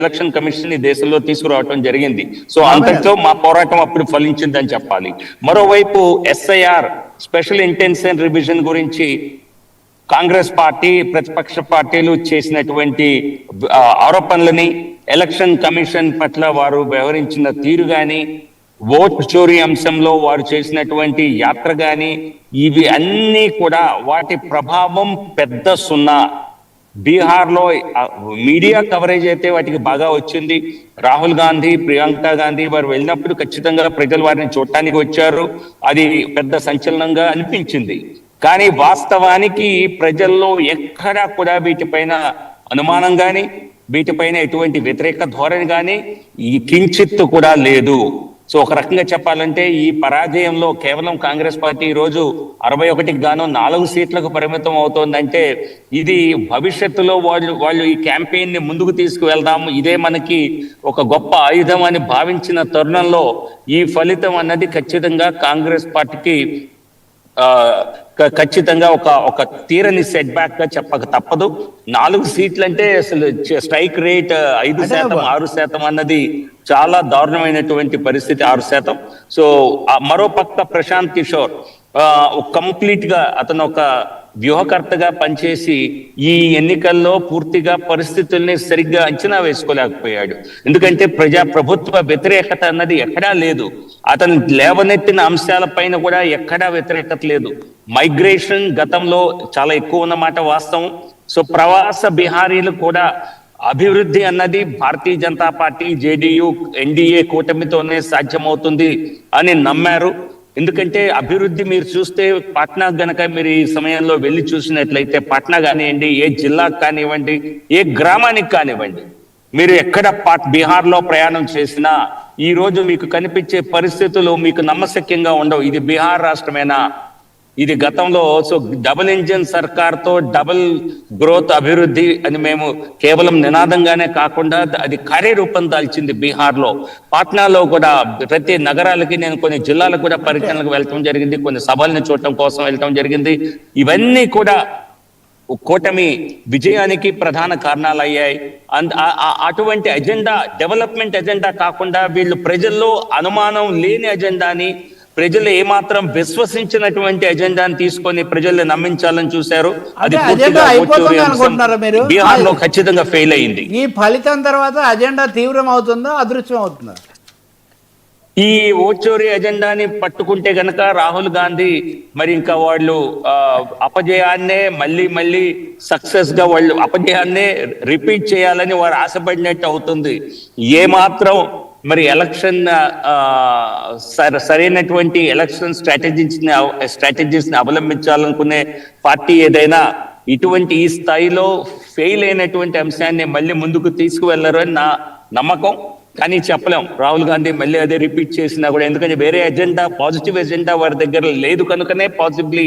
Election commission ఈ దేశంలో తీసుకురావటం జరిగింది. సో అంతటితో మా పోరాటం అప్పుడు ఫలించిందని చెప్పాలి. మరోవైపు SIR స్పెషల్ ఇంటెన్సివ్ రివిజన్ గురించి కాంగ్రెస్ పార్టీ ప్రతిపక్ష పార్టీలు చేసినటువంటి ఆరోపణలని, ఎలక్షన్ కమిషన్ పట్ల వారు వ్యవహరించిన తీరు గాని, ఓట్ చోరీ అంశంలో వారు చేసినటువంటి యాత్ర గాని, ఇవి అన్ని కూడా వాటి ప్రభావం పెద్ద సున్నా. బీహార్ లో మీడియా కవరేజ్ అయితే వాటికి బాగా వచ్చింది. రాహుల్ గాంధీ, ప్రియాంక గాంధీ వారు వెళ్ళినప్పుడు ఖచ్చితంగా ప్రజలు వారిని చూడటానికి వచ్చారు. అది పెద్ద సంచలనంగా అనిపించింది. కానీ వాస్తవానికి ప్రజల్లో ఎక్కడా కూడా వీటిపైన అనుమానం గాని, వీటిపైన ఎటువంటి వ్యతిరేక ధోరణి గాని ఈ కించిత్తు కూడా లేదు. సో ఒక రకంగా చెప్పాలంటే ఈ పరాజయంలో కేవలం కాంగ్రెస్ పార్టీ ఈ రోజు 61కి గాను 4 సీట్లకు పరిమితం అవుతోందంటే ఇది భవిష్యత్తులో వాళ్ళు ఈ క్యాంపెయిన్ ని ముందుకు తీసుకువెళ్దాము, ఇదే మనకి ఒక గొప్ప ఆయుధం అని భావించిన తరుణంలో ఈ ఫలితం అన్నది ఖచ్చితంగా కాంగ్రెస్ పార్టీకి ఖచ్చితంగా ఒక తీరని సెట్ బ్యాక్ గా చెప్పక తప్పదు. 4 సీట్లు అంటే అసలు స్ట్రైక్ రేట్ 5%, 6% అన్నది చాలా దారుణమైనటువంటి పరిస్థితి. 6%. సో మరో పక్క ప్రశాంత్ కిషోర్ కంప్లీట్ గా అతను ఒక వ్యూహకర్తగా పనిచేసి ఈ ఎన్నికల్లో పూర్తిగా పరిస్థితుల్ని సరిగ్గా అంచనా వేసుకోలేకపోయాడు. ఎందుకంటే ప్రభుత్వ వ్యతిరేకత అన్నది ఎక్కడా లేదు. అతను లేవనెత్తిన అంశాలపైన కూడా ఎక్కడా వ్యతిరేకత లేదు. మైగ్రేషన్ గతంలో చాలా ఎక్కువ ఉన్నమాట వాస్తవం. సో ప్రవాస బిహారీలు కూడా అభివృద్ధి అన్నది Bharatiya Janata party, JDU, NDA కూటమితోనే సాధ్యమవుతుంది అని నమ్మారు. ఎందుకంటే అభివృద్ధి మీరు చూస్తే పాట్నా గనక మీరు ఈ సమయంలో వెళ్ళి చూసినట్లయితే పాట్నా కానివ్వండి, ఏ జిల్లాకు కానివ్వండి, ఏ గ్రామానికి కానివ్వండి, మీరు ఎక్కడ బీహార్ లో ప్రయాణం చేసినా ఈ రోజు మీకు కనిపించే పరిస్థితులు మీకు నమ్మశక్యంగా ఉండవు. ఇది బీహార్ రాష్ట్రమేనా? ఇది గతంలో డబుల్ ఇంజిన్ సర్కార్ తో డబుల్ గ్రోత్ అభివృద్ధి అని మేము కేవలం నినాదంగానే కాకుండా అది కార్యరూపం దాల్చింది బీహార్ లో. పాట్నాలో కూడా ప్రతి నగరాలకి నేను కొన్ని జిల్లాలకు కూడా పర్యటనలకు వెళ్ళటం జరిగింది, కొన్ని సభల్ని చూడటం కోసం వెళ్ళటం జరిగింది. ఇవన్నీ కూడా కూటమి విజయానికి ప్రధాన కారణాలు అయ్యాయి. అటువంటి ఎజెండా, డెవలప్మెంట్ ఎజెండా కాకుండా వీళ్ళు ప్రజల్లో అనుమానం లేని ఎజెండాని, ప్రజలు ఏమాత్రం విశ్వసించినటువంటి ఎజెండాని తీసుకొని ప్రజల్ని నమ్మించాలని చూశారు. అది బీహార్ లో ఖచ్చితంగా ఫెయిల్ అయింది. ఈ ఫలితం తర్వాత అజెండా తీవ్రం అవుతుందా, అదృశ్యం అవుతుందా? ఈ ఓచోరి ఎజెండాని పట్టుకుంటే గనక రాహుల్ గాంధీ మరి ఇంకా వాళ్ళు అపజయాన్నే మళ్ళీ సక్సెస్ గా వాళ్ళు అపజయాన్నే రిపీట్ చేయాలని వారు ఆశపడినట్టు అవుతుంది. ఏమాత్రం మరి ఎలక్షన్ సరైనటువంటి ఎలక్షన్ స్ట్రాటజీస్ ని అవలంబించాలనుకునే పార్టీ ఏదైనా ఇటువంటి ఈ స్థాయిలో ఫెయిల్ అయినటువంటి అంశాన్ని మళ్ళీ ముందుకు తీసుకువెళ్లరు అని నా నమ్మకం. కానీ చెప్పలేం, రాహుల్ గాంధీ మళ్ళీ అదే రిపీట్ చేసినా కూడా, ఎందుకంటే వేరే ఎజెండా, పాజిటివ్ ఎజెండా వారి దగ్గర లేదు కనుకనే పాసిబ్లీ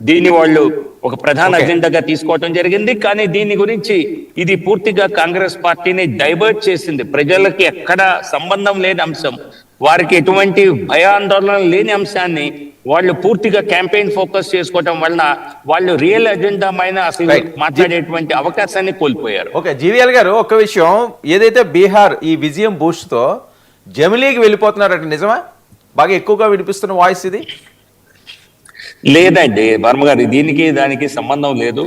దీన్ని వాళ్ళు ఒక ప్రధాన ఎజెండాగా తీసుకోవటం జరిగింది. కానీ దీని గురించి ఇది పూర్తిగా కాంగ్రెస్ పార్టీని డైవర్ట్ చేసింది. ప్రజలకి ఎక్కడ సంబంధం లేని అంశం, వారికి ఎటువంటి భయాందోళన లేని అంశాన్ని వాళ్ళు పూర్తిగా క్యాంపెయిన్ ఫోకస్ చేసుకోవటం వలన వాళ్ళు రియల్ ఎజెండా పైన అసలు మాట్లాడేటువంటి అవకాశాన్ని కోల్పోయారు. ఓకే, జీవీఎల్ గారు, ఒక విషయం, ఏదైతే బీహార్ ఈ విజయం బూస్ట్ తో జమిలీకి వెళ్ళిపోతున్నారట, నిజమా? బాగా ఎక్కువగా వినిపిస్తున్న వాయిస్ ఇది. లేదండి వర్మ గారు, దీనికి దానికి సంబంధం లేదు.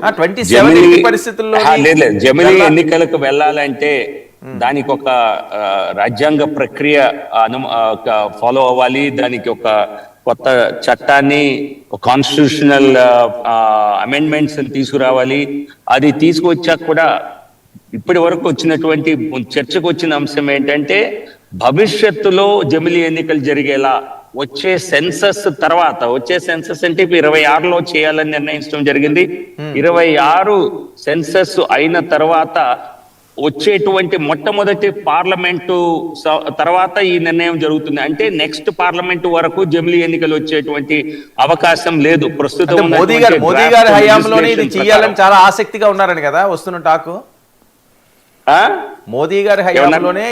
పరిస్థితుల్లో లేదు, జమిలీ ఎన్నికలకు వెళ్ళాలంటే దానికి ఒక రాజ్యాంగ ప్రక్రియ ఫాలో అవ్వాలి. దానికి ఒక కొత్త చట్టాన్ని, కాన్స్టిట్యూషనల్ అమెండ్మెంట్స్ తీసుకురావాలి. అది తీసుకువచ్చాక కూడా ఇప్పటి వరకు వచ్చినటువంటి చర్చకు వచ్చిన అంశం ఏంటంటే భవిష్యత్తులో జమిలీ ఎన్నికలు జరిగేలా వచ్చే సెన్సస్ తర్వాత, వచ్చే సెన్సస్ అంటే 26లో చేయాలని నిర్ణయించడం జరిగింది. 26 సెన్సస్ అయిన తర్వాత వచ్చేటువంటి మొట్టమొదటి పార్లమెంటు తర్వాత ఈ నిర్ణయం జరుగుతుంది. అంటే నెక్స్ట్ పార్లమెంటు వరకు జమిలీ ఎన్నికలు వచ్చేటువంటి అవకాశం లేదు. ప్రస్తుతం మోదీ గారి హయాంలోనే ఇది చేయాలని చాలా ఆసక్తిగా ఉన్నారని కదా వస్తున్న టాకు. మోదీ గారి హయాంలోనే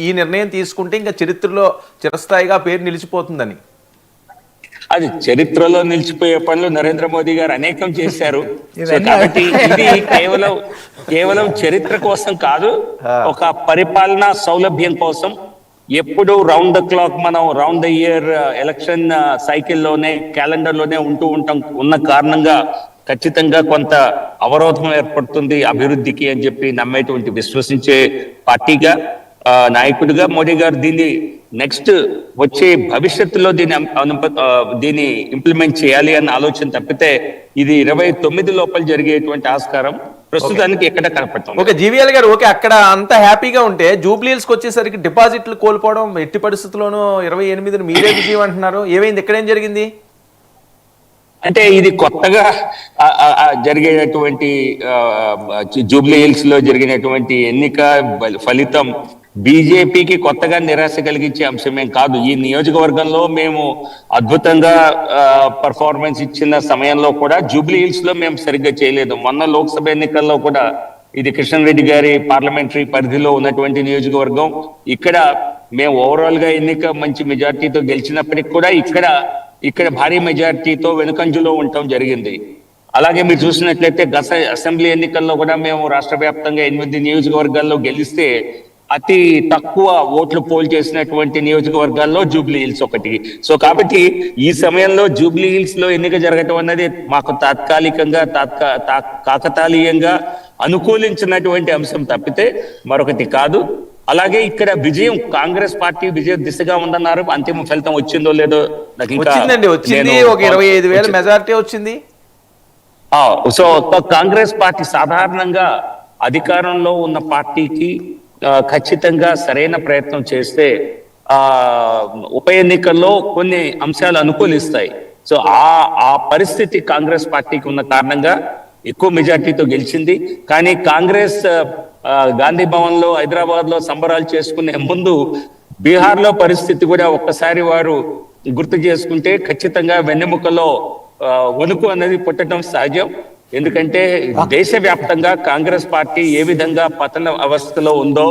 ఈ నిర్ణయం తీసుకుంటే ఇంకా చరిత్రలో చిరస్థాయిగా పేరు నిలిచిపోతుందని. అది చరిత్రలో నిలిచిపోయే పనులు నరేంద్ర మోదీ గారు అనేకం చేశారు. సో ఇవన్నీ కాబట్టి ఇది కేవలం చరిత్ర కోసం కాదు, ఒక పరిపాలనా సౌలభ్యం కోసం. ఎప్పుడు రౌండ్ ద క్లాక్ మనం రౌండ్ ద ఇయర్ ఎలక్షన్ సైకిల్లోనే క్యాలెండర్ లోనే ఉన్న కారణంగా ఖచ్చితంగా కొంత అవరోధం ఏర్పడుతుంది అభివృద్ధికి అని చెప్పి నమ్మేటువంటి విశ్వసించే పార్టీగా, నాయకుడిగా మోడీ గారు దీన్ని నెక్స్ట్ వచ్చే భవిష్యత్తులో దీన్ని ఇంప్లిమెంట్ చేయాలి అన్న ఆలోచన తప్పితే ఇది 29 లోపల జరిగేటువంటి ఆస్కారం ప్రస్తుతానికి ఎక్కడ కనపడుతుంది. ఓకే, జీవీఎల్ గారు, ఓకే, అక్కడ అంత హ్యాపీగా ఉంటే జూబ్లీహిల్స్కి వచ్చేసరికి డిపాజిట్లు కోల్పోవడం ఎట్టి పరిస్థితుల్లోనూ 28 మీరే విజయం అంటున్నారు. ఏమైంది, ఎక్కడేం జరిగింది? అంటే ఇది కొత్తగా జరిగేటటువంటి జూబ్లీ హిల్స్ లో జరిగినటువంటి ఎన్నిక ఫలితం బీజేపీకి కొత్తగా నిరాశ కలిగించే అంశమేం కాదు. ఈ నియోజకవర్గంలో మేము అద్భుతంగా పర్ఫార్మెన్స్ ఇచ్చిన సమయంలో కూడా జూబ్లీ హిల్స్ లో మేము సరిగ్గా చేయలేదు. మొన్న లోక్సభ ఎన్నికల్లో కూడా ఇది కిషన్ రెడ్డి గారి పార్లమెంటరీ పరిధిలో ఉన్నటువంటి నియోజకవర్గం. ఇక్కడ మేము ఓవరాల్ గా ఎన్నిక మంచి మెజార్టీతో గెలిచినప్పటికీ కూడా ఇక్కడ భారీ మెజార్టీతో వెనుకంజులో ఉండటం జరిగింది. అలాగే మీరు చూసినట్లయితే గత అసెంబ్లీ ఎన్నికల్లో కూడా మేము రాష్ట్ర వ్యాప్తంగా 8 నియోజకవర్గాల్లో గెలిస్తే అతి తక్కువ ఓట్లు పోల్ చేసినటువంటి నియోజకవర్గాల్లో జూబ్లీ హిల్స్ ఒకటి. సో కాబట్టి ఈ సమయంలో జూబ్లీ హిల్స్ లో ఎన్నిక జరగటం అన్నది మాకు తాత్కాలికంగా కాకతాళీయంగా అనుకూలించినటువంటి అంశం తప్పితే మరొకటి కాదు. అలాగే ఇక్కడ విజయం కాంగ్రెస్ పార్టీ విజయ దిశగా ఉందన్నారు. అంతిమ ఫలితం వచ్చిందో లేదో నాకు ఇంకా వచ్చింది, ఒక 25,000 మెజారిటీ వచ్చింది. సో కాంగ్రెస్ పార్టీ సాధారణంగా అధికారంలో ఉన్న పార్టీకి ఖచ్చితంగా సరైన ప్రయత్నం చేస్తే ఉప ఎన్నికల్లో కొన్ని అంశాలు అనుకూలిస్తాయి. సో ఆ పరిస్థితి కాంగ్రెస్ పార్టీకి ఉన్న కారణంగా ఎక్కువ మెజార్టీతో గెలిచింది. కానీ కాంగ్రెస్ గాంధీ భవన్ లో హైదరాబాద్ లో సంబరాలు చేసుకునే ముందు బీహార్ లో పరిస్థితి కూడా ఒక్కసారి వారు గుర్తు చేసుకుంటే ఖచ్చితంగా వెన్నెముకలో వణుకు అనేది పుట్టడం సహజం. ఎందుకంటే దేశవ్యాప్తంగా కాంగ్రెస్ పార్టీ ఏ విధంగా పతన అవస్థలో ఉందో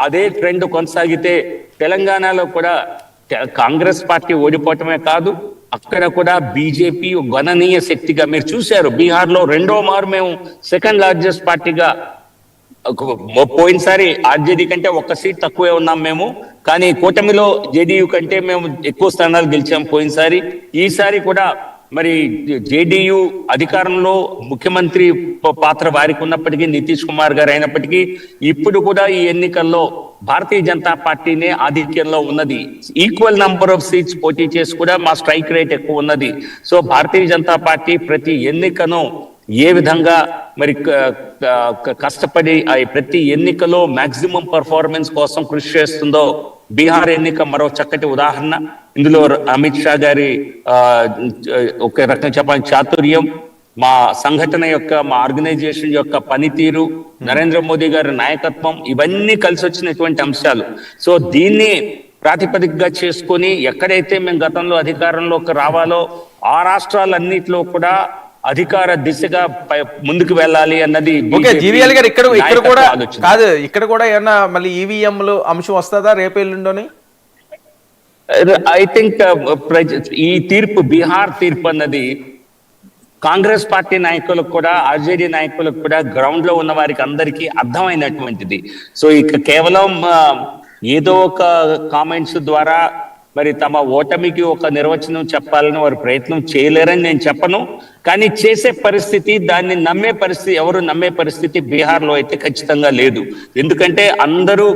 అదే ట్రెండ్ కొనసాగితే తెలంగాణలో కూడా కాంగ్రెస్ పార్టీ ఓడిపోవటమే కాదు, అక్కడ కూడా బీజేపీ గణనీయ శక్తిగా మీరు చూశారు. బీహార్ లో 2వ మారు మేము సెకండ్ లార్జెస్ట్ పార్టీగా, పోయినసారి ఆర్జేడీ కంటే 1 సీట్ తక్కువే ఉన్నాం మేము, కానీ కూటమిలో జేడీయూ కంటే మేము ఎక్కువ స్థానాలు గెలిచాం పోయినసారి. ఈసారి కూడా మరి జేడీయూ అధికారంలో ముఖ్యమంత్రి పాత్ర వారికి ఉన్నప్పటికీ, నితీష్ కుమార్ గారు అయినప్పటికీ ఇప్పుడు కూడా ఈ ఎన్నికల్లో భారతీయ జనతా పార్టీనే ఆధిక్యంలో ఉన్నది. ఈక్వల్ నంబర్ ఆఫ్ సీట్స్ పోటీ చేసి కూడా మా స్ట్రైక్ రేట్ ఎక్కువ ఉన్నది. సో భారతీయ జనతా పార్టీ ప్రతి ఎన్నికను ఏ విధంగా మరి కష్టపడి ప్రతి ఎన్నికలో మాక్సిమం పర్ఫార్మెన్స్ కోసం కృషి చేస్తుందో బీహార్ ఎన్నిక మరో చక్కటి ఉదాహరణ. ఇందులో అమిత్ షా గారి ఒక రకంగా చెప్పాలి చాతుర్యం, మా సంఘటన యొక్క, మా ఆర్గనైజేషన్ యొక్క పనితీరు, నరేంద్ర మోదీ గారి నాయకత్వం, ఇవన్నీ కలిసి వచ్చినటువంటి అంశాలు. సో దీన్ని ప్రాతిపదికగా చేసుకొని ఎక్కడైతే మేము గతంలో అధికారంలోకి రావాలో ఆ రాష్ట్రాలన్నిటిలో కూడా అధికార దిశగా ముందుకు వెళ్ళాలి అన్నది. ఓకే, జీవీఎల్ గారు, ఇక్కడ కూడా కాదు, ఇక్కడ కూడా ఏమన్నా మళ్ళీ ఈవీఎంలు అంశం వస్తుందా రేపు ఎల్లుండోని? ఐ థింక్ ఈ తీర్పు, బీహార్ తీర్పు అన్నది కాంగ్రెస్ పార్టీ నాయకులకు కూడా, ఆర్జేడీ నాయకులకు కూడా, గ్రౌండ్ లో ఉన్న వారికి అందరికీ అర్థమైనటువంటిది. సో ఇక కేవలం ఏదో ఒక కామెంట్స్ ద్వారా మరి తమ ఓటమికి ఒక నిర్వచనం చెప్పాలని వారు ప్రయత్నం చేయలేరని నేను చెప్పను. కానీ చేసే పరిస్థితి, దాన్ని నమ్మే పరిస్థితి, ఎవరు నమ్మే పరిస్థితి బీహార్ లో అయితే ఖచ్చితంగా లేదు. ఎందుకంటే అందరూ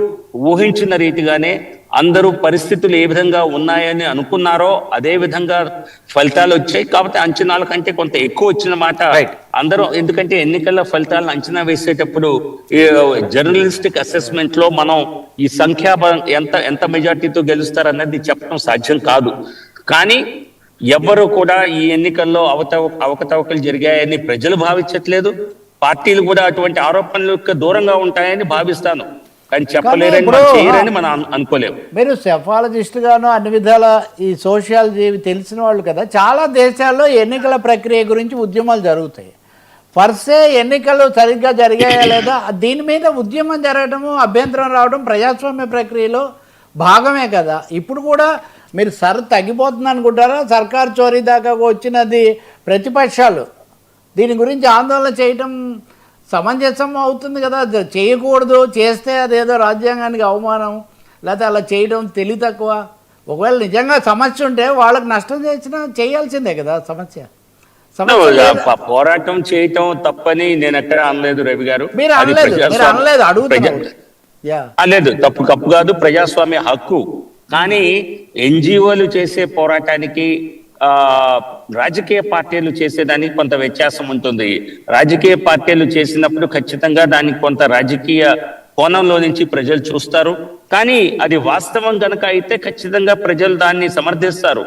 ఊహించిన రీతిగానే, అందరూ పరిస్థితులు ఏ విధంగా ఉన్నాయని అనుకున్నారో అదే విధంగా ఫలితాలు వచ్చాయి. కాబట్టి అంచనాల కంటే కొంత ఎక్కువ వచ్చిన మాట అందరూ, ఎందుకంటే ఎన్నికల ఫలితాలను అంచనా వేసేటప్పుడు జర్నలిస్టిక్ అసెస్మెంట్ లో మనం ఈ సంఖ్యాబలం ఎంత మెజార్టీతో గెలుస్తారన్నది చెప్పడం సాధ్యం కాదు. కానీ ఎవ్వరూ కూడా ఈ ఎన్నికల్లో అవకతవకలు జరిగాయని ప్రజలు భావించట్లేదు. పార్టీలు కూడా అటువంటి ఆరోపణలకు దూరంగా ఉంటాయని భావిస్తాను, కానీ చెప్పలేరని, చేయరని మనం అనుకోలేము. మీరు సెఫాలజిస్ట్ గాను అన్ని విధాల ఈ సోషియాలజీ తెలిసిన వాళ్ళు కదా, చాలా దేశాల్లో ఎన్నికల ప్రక్రియ గురించి ఉద్యమాలు జరుగుతాయి. పర్సే ఎన్నికలు సరిగ్గా జరిగాయా లేదా దీని మీద ఉద్యమం జరగడము, అభ్యంతరం రావడం ప్రజాస్వామ్య ప్రక్రియలో భాగమే కదా. ఇప్పుడు కూడా మీరు తగ్గిపోతుంది అనుకుంటారా? సర్కార్ చోరీ దాకా వచ్చినది ప్రతిపక్షాలు దీని గురించి ఆందోళన చేయటం సమంజసం అవుతుంది కదా? చేయకూడదు, చేస్తే అదేదో రాజ్యాంగానికి అవమానం, లేకపోతే అలా చేయడం తెలివి తక్కువ. ఒకవేళ నిజంగా సమస్య ఉంటే వాళ్ళకి నష్టం చేయాల్సిందే కదా. సమస్య పోరాటం చేయటం తప్పని నేను ఎక్కడ అనలేదు రవి గారు. మీరు అనలేదు, అడుగుతున్నారు. లేదు, తప్పు కాదు, ప్రజాస్వామ్య హక్కు. కానీ ఎన్జిఓలు చేసే పోరాటానికి రాజకీయ పార్టీలు చేసేదానికి కొంత వ్యత్యాసం ఉంటుంది. రాజకీయ పార్టీలు చేసినప్పుడు ఖచ్చితంగా దానికి కొంత రాజకీయ కోణంలో నుంచి ప్రజలు చూస్తారు. కానీ అది వాస్తవం కనుక అయితే ఖచ్చితంగా ప్రజలు దాన్ని సమర్థిస్తారు.